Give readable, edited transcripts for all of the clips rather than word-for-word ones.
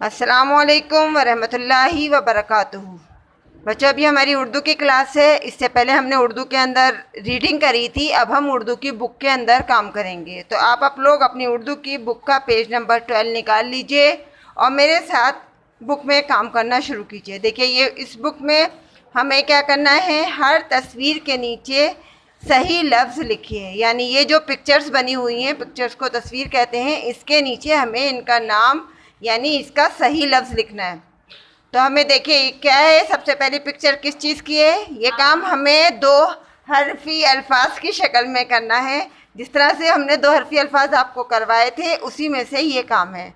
अस्सलामुअलैकुम वरहमतुल्लाहि वबरकातुहू। बच्चों, अभी हमारी उर्दू की क्लास है। इससे पहले हमने उर्दू के अंदर रीडिंग करी थी, अब हम उर्दू की बुक के अंदर काम करेंगे। तो आप लोग अपनी उर्दू की बुक का पेज नंबर 12 निकाल लीजिए और मेरे साथ बुक में काम करना शुरू कीजिए। देखिए, ये इस बुक में हमें क्या करना है, हर तस्वीर के नीचे सही लफ्ज़ लिखिए। यानी ये जो पिक्चर्स बनी हुई हैं, पिक्चर्स को तस्वीर कहते हैं, इसके नीचे हमें इनका नाम यानी इसका सही लफ्ज़ लिखना है। तो हमें देखिए क्या है, सबसे पहली पिक्चर किस चीज़ की है। ये काम हमें दो हरफी अल्फाज की शक्ल में करना है। जिस तरह से हमने दो हरफी अल्फाज आपको करवाए थे, उसी में से ये काम है।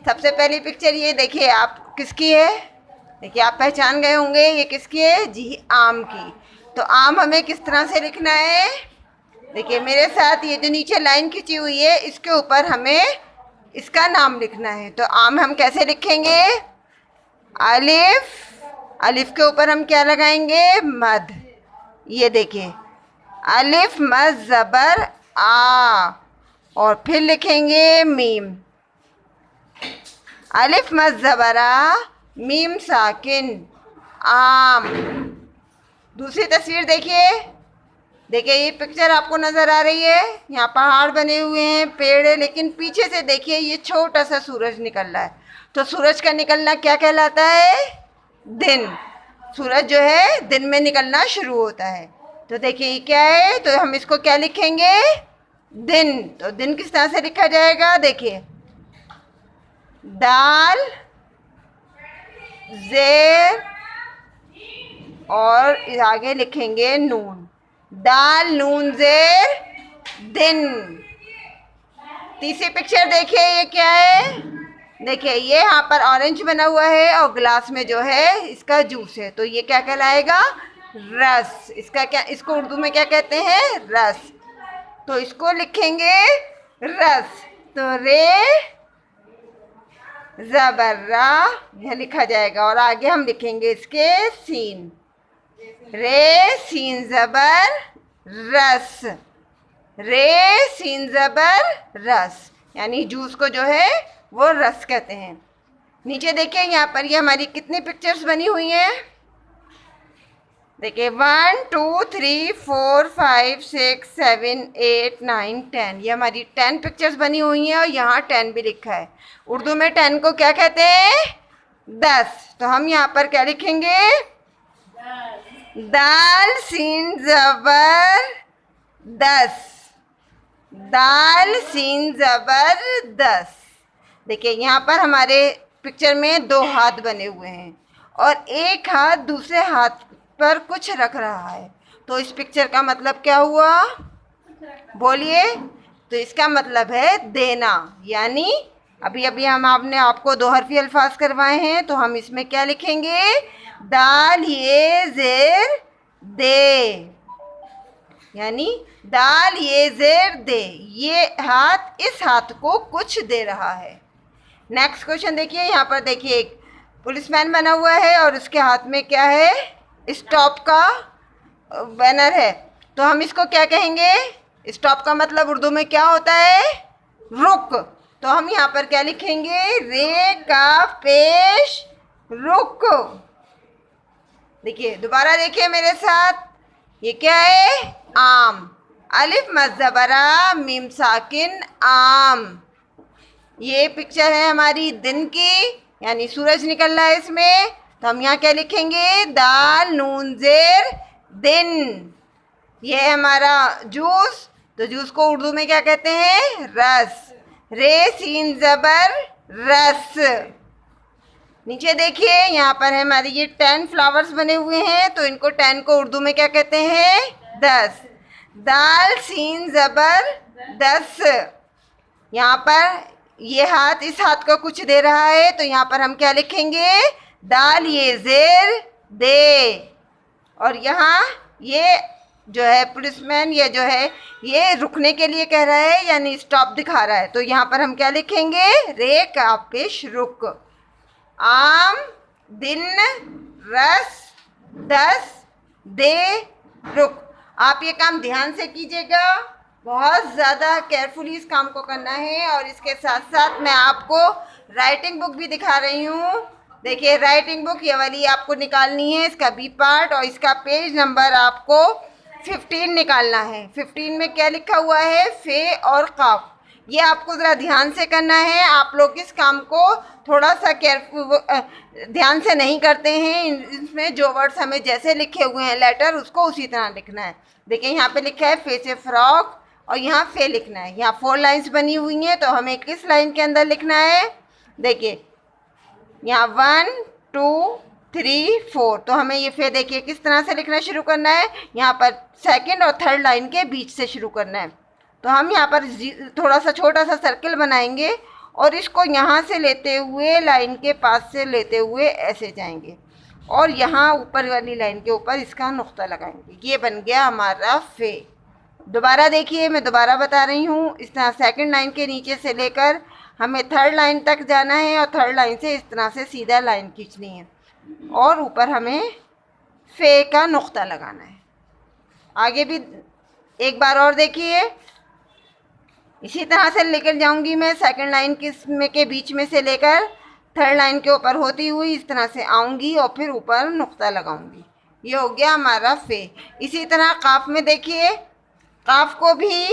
सबसे पहली पिक्चर ये देखिए, आप किसकी है। देखिए, आप पहचान गए होंगे ये किसकी है। जी, आम की। तो आम हमें किस तरह से लिखना है। देखिए मेरे साथ, ये जो नीचे लाइन खींची हुई है, इसके ऊपर हमें इसका नाम लिखना है। तो आम हम कैसे लिखेंगे। अलिफ, अलिफ के ऊपर हम क्या लगाएंगे, मद। ये देखिए, अलिफ मद ज़बर आ, और फिर लिखेंगे मीम। अलिफ मद ज़बर आ, मीम साकिन, आम। दूसरी तस्वीर देखिए। देखिए, ये पिक्चर आपको नज़र आ रही है। यहाँ पहाड़ बने हुए हैं, पेड़ है, लेकिन पीछे से देखिए ये छोटा सा सूरज निकल रहा है। तो सूरज का निकलना क्या कहलाता है, दिन। सूरज जो है दिन में निकलना शुरू होता है। तो देखिए ये क्या है, तो हम इसको क्या लिखेंगे, दिन। तो दिन किस तरह से लिखा जाएगा, देखिए, दाल जेर और आगे लिखेंगे नून। दाल नून जेर दिन। तीसरी पिक्चर देखिए, ये क्या है। देखिए, ये यहाँ पर ऑरेंज बना हुआ है और ग्लास में जो है इसका जूस है। तो ये क्या कहलाएगा, रस। इसका क्या, इसको उर्दू में क्या कहते हैं, रस। तो इसको लिखेंगे रस। तो रे ज़बर्रा यह लिखा जाएगा और आगे हम लिखेंगे इसके सीन। रे सीन ज़बर रस। रे सीन ज़बर रस, यानी जूस को जो है वो रस कहते हैं। नीचे देखिए, यहाँ पर ये हमारी कितनी पिक्चर्स बनी हुई हैं। देखिए 1 2 3 4 5 6 7 8 9 10, ये हमारी 10 पिक्चर्स बनी हुई हैं और यहाँ 10 भी लिखा है। उर्दू में 10 को क्या कहते हैं, 10। तो हम यहाँ पर क्या लिखेंगे, दाल सीन ज़बर 10। दाल सीन ज़बर 10। देखिए, यहाँ पर हमारे पिक्चर में दो हाथ बने हुए हैं और एक हाथ दूसरे हाथ पर कुछ रख रहा है। तो इस पिक्चर का मतलब क्या हुआ, बोलिए। तो इसका मतलब है देना। यानी अभी अभी हम आपने आपको दो हरफी अल्फाज करवाए हैं, तो हम इसमें क्या लिखेंगे, दाल ये जेर दे। यानी दाल ये जेर दे, ये हाथ इस हाथ को कुछ दे रहा है। नेक्स्ट क्वेश्चन देखिए, यहाँ पर देखिए एक पुलिसमैन बना हुआ है और उसके हाथ में क्या है, स्टॉप का बैनर है। तो हम इसको क्या कहेंगे, स्टॉप का मतलब उर्दू में क्या होता है, रुक। तो हम यहाँ पर क्या लिखेंगे, रे का पेश रुक। देखिए दोबारा देखिए मेरे साथ, ये क्या है, आम। अलिफ मद ज़बर आ, मीम साकिन, आम। ये पिक्चर है हमारी दिन की, यानी सूरज निकल रहा है इसमें। तो हम यहाँ क्या लिखेंगे, दाल नून जेर दिन। ये है हमारा जूस। तो जूस को उर्दू में क्या कहते हैं, रस। रे सीन ज़बर रस। नीचे देखिए, यहाँ पर है हमारी ये 10 फ्लावर्स बने हुए हैं। तो इनको 10 को उर्दू में क्या कहते हैं, 10। दाल सीन ज़बर 10। यहाँ पर ये हाथ इस हाथ को कुछ दे रहा है, तो यहाँ पर हम क्या लिखेंगे, दाल ये जेर दे। और यहाँ ये जो है पुलिसमैन, ये जो है ये रुकने के लिए कह रहा है, यानी स्टॉप दिखा रहा है। तो यहाँ पर हम क्या लिखेंगे, रे का पेश रुक। आम दिन रस 10 दे रुक। आप ये काम ध्यान से कीजिएगा, बहुत ज़्यादा केयरफुली इस काम को करना है। और इसके साथ साथ मैं आपको राइटिंग बुक भी दिखा रही हूँ। देखिए राइटिंग बुक ये वाली आपको निकालनी है, इसका बी पार्ट, और इसका पेज नंबर आपको 15 निकालना है। 15 में क्या लिखा हुआ है, फे और काफ। ये आपको ज़रा ध्यान से करना है। आप लोग इस काम को थोड़ा सा केयरफुल ध्यान से नहीं करते हैं। इसमें जो वर्ड्स हमें जैसे लिखे हुए हैं लेटर, उसको उसी तरह लिखना है। देखिए यहाँ पे लिखा है फे से फ्रॉक, और यहाँ फे लिखना है। यहाँ 4 लाइन्स बनी हुई हैं, तो हमें किस लाइन के अंदर लिखना है, देखिए यहाँ 1 2 3 4। तो हमें ये फे देखिए किस तरह से लिखना शुरू करना है, यहाँ पर सेकंड और थर्ड लाइन के बीच से शुरू करना है। तो हम यहाँ पर थोड़ा सा छोटा सा सर्कल बनाएंगे और इसको यहाँ से लेते हुए लाइन के पास से लेते हुए ऐसे जाएंगे और यहाँ ऊपर वाली लाइन के ऊपर इसका नुक्ता लगाएंगे। ये बन गया हमारा फे। दोबारा देखिए, मैं दोबारा बता रही हूँ। इस तरह सेकंड लाइन के नीचे से लेकर हमें थर्ड लाइन तक जाना है और थर्ड लाइन से इस तरह से सीधा लाइन खींचनी है और ऊपर हमें फे का नुक्ता लगाना है। आगे भी एक बार और देखिए, इसी तरह से लेकर जाऊंगी मैं। सेकंड लाइन के बीच में से लेकर थर्ड लाइन के ऊपर होती हुई इस तरह से आऊंगी और फिर ऊपर नुक्ता लगाऊंगी। ये हो गया हमारा फे। इसी तरह काफ में देखिए, काफ को भी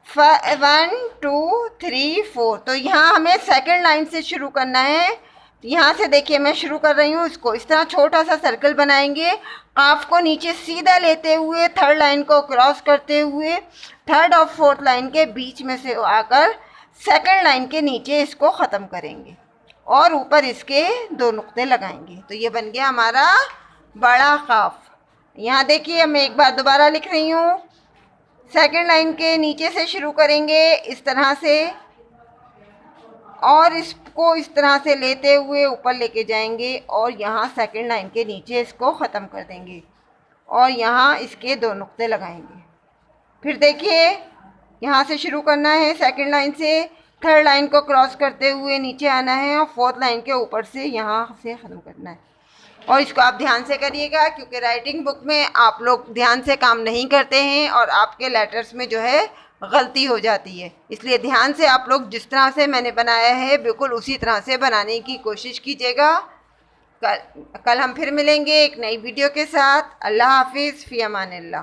1 2 3 4। तो यहाँ हमें सेकंड लाइन से शुरू करना है। यहाँ से देखिए मैं शुरू कर रही हूँ। इसको इस तरह छोटा सा सर्कल बनाएंगे, काफ को नीचे सीधा लेते हुए थर्ड लाइन को क्रॉस करते हुए थर्ड और फोर्थ लाइन के बीच में से आकर सेकंड लाइन के नीचे इसको ख़त्म करेंगे और ऊपर इसके 2 नुक्ते लगाएंगे। तो ये बन गया हमारा बड़ा काफ। यहाँ देखिए मैं एक बार दोबारा लिख रही हूँ। सेकंड लाइन के नीचे से शुरू करेंगे इस तरह से और इसको इस तरह से लेते हुए ऊपर लेके जाएंगे और यहाँ सेकंड लाइन के नीचे इसको ख़त्म कर देंगे और यहाँ इसके 2 नुक्ते लगाएंगे। फिर देखिए यहाँ से शुरू करना है, सेकंड लाइन से थर्ड लाइन को क्रॉस करते हुए नीचे आना है और फोर्थ लाइन के ऊपर से यहाँ से ख़त्म करना है। और इसको आप ध्यान से करिएगा क्योंकि राइटिंग बुक में आप लोग ध्यान से काम नहीं करते हैं और आपके लेटर्स में जो है गलती हो जाती है। इसलिए ध्यान से आप लोग जिस तरह से मैंने बनाया है बिल्कुल उसी तरह से बनाने की कोशिश कीजिएगा। कल हम फिर मिलेंगे एक नई वीडियो के साथ। अल्लाह हाफिज़, फ़ी अमानिल्लाह।